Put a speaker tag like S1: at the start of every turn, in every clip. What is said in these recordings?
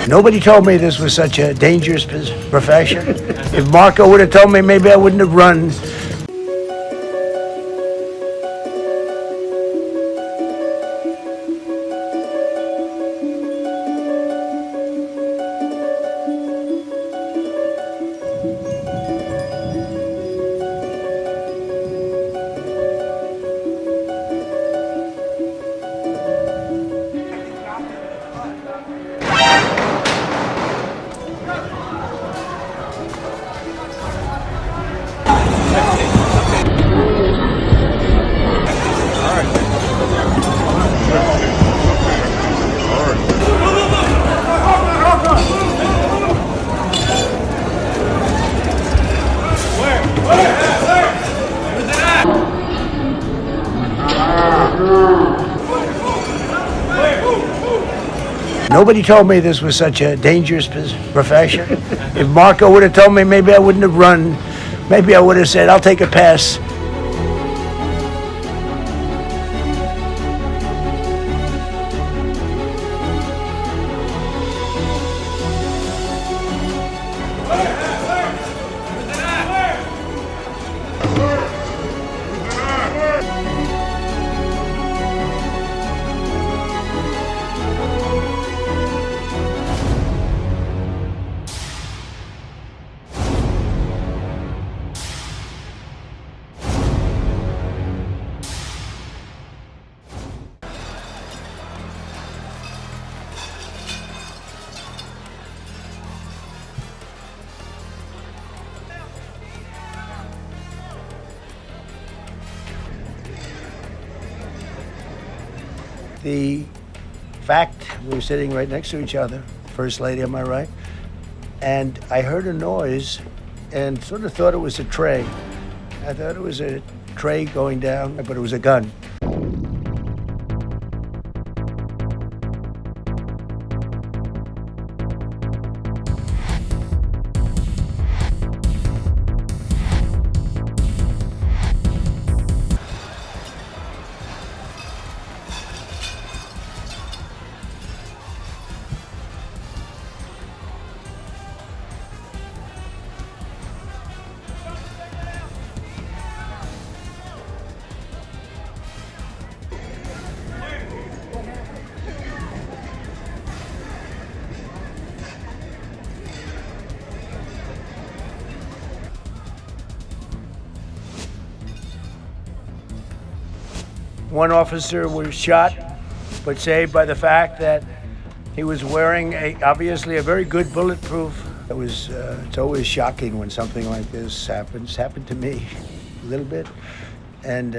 S1: Nobody told me this was such a dangerous profession. If Marco would have told me, maybe I wouldn't have run. Nobody told me this was such a dangerous profession. If Marco would have told me, maybe I wouldn't have run. Maybe I would have said, I'll take a pass. The fact, we were sitting right next to each other, First Lady on my right, and I heard a noise and sort of thought it was a tray. I thought it was a tray going down, but it was a gun. One officer was shot, but saved by the fact that he was wearing obviously a very good bulletproof. It's always shocking when something like this happens. It's happened to me a little bit, and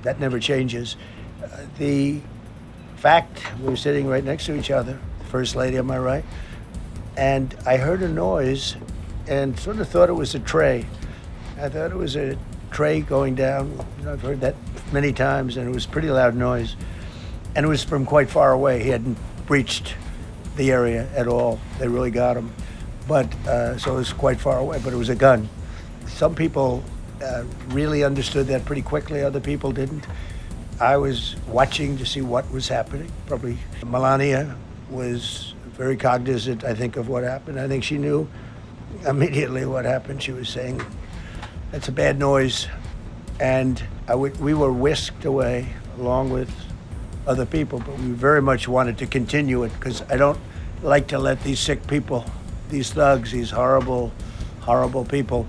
S1: that never changes. The fact, we were sitting right next to each other, First Lady on my right, and I heard a noise and sort of thought it was a tray. I thought it was a tray going down. I've heard that many times, and it was a pretty loud noise. And it was from quite far away. He hadn't breached the area at all. They really got him. But, so it was quite far away, but it was a gun. Some people really understood that pretty quickly, other people didn't. I was watching to see what was happening. Probably Melania was very cognizant, I think, of what happened. I think she knew immediately what happened. She was saying, that's a bad noise. And we were whisked away along with other people, but we very much wanted to continue it because I don't like to let these sick people, these thugs, these horrible, horrible people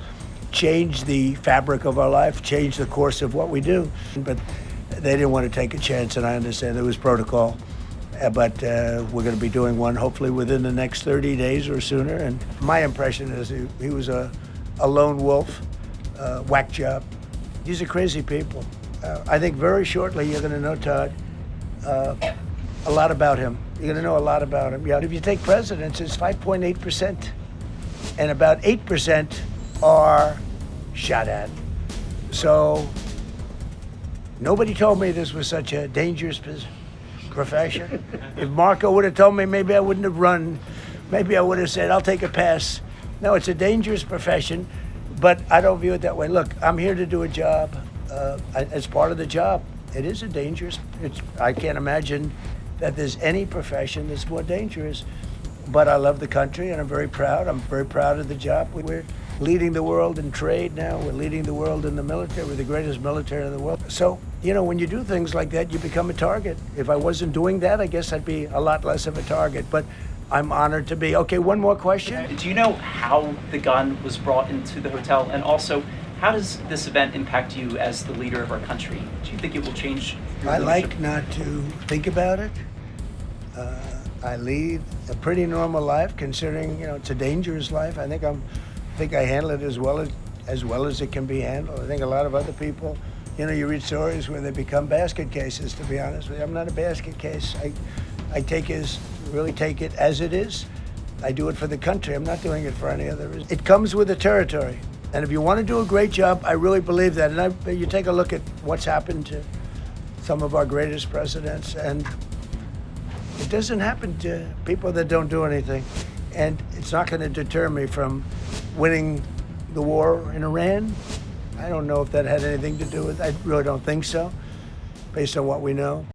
S1: change the fabric of our life, change the course of what we do. But they didn't want to take a chance, and I understand there was protocol. But we're going to be doing one hopefully within the next 30 days or sooner. And my impression is he was a lone wolf, whack job. These are crazy people. I think very shortly you're going to know, Todd, a lot about him. You're going to know a lot about him. Yeah, if you take presidents, it's 5.8%, and about 8% are shot at. So nobody told me this was such a dangerous profession. If Marco would have told me, maybe I wouldn't have run. Maybe I would have said, I'll take a pass. No, it's a dangerous profession. But I don't view it that way. Look, I'm here to do a job. As part of the job, it is a dangerous. I can't imagine that there's any profession that's more dangerous. but I love the country and I'm very proud. I'm very proud of the job. We're leading the world in trade now. We're leading the world in the military. We're the greatest military in the world. So, you know, when you do things like that, you become a target. If I wasn't doing that, I guess I'd be a lot less of a target. But I'm honored to be. Okay, one more question.
S2: Do you know how the gun was brought into the hotel? And also, how does this event impact you as the leader of our country? Do you think it will change your
S1: I
S2: leadership?
S1: like not to think about it. I lead a pretty normal life, considering, you know, it's a dangerous life. I think I handle it as well as it can be handled. I think a lot of other people, you know, you read stories where they become basket cases, to be honest with you. I'm not a basket case. I really take it as it is. I do it for the country. I'm not doing it for any other reason. It comes with the territory. And if you want to do a great job, I really believe that. And you take a look at what's happened to some of our greatest presidents, and it doesn't happen to people that don't do anything. And it's not going to deter me from winning the war in Iran. I don't know if that had anything to do with it. I really don't think so, based on what we know.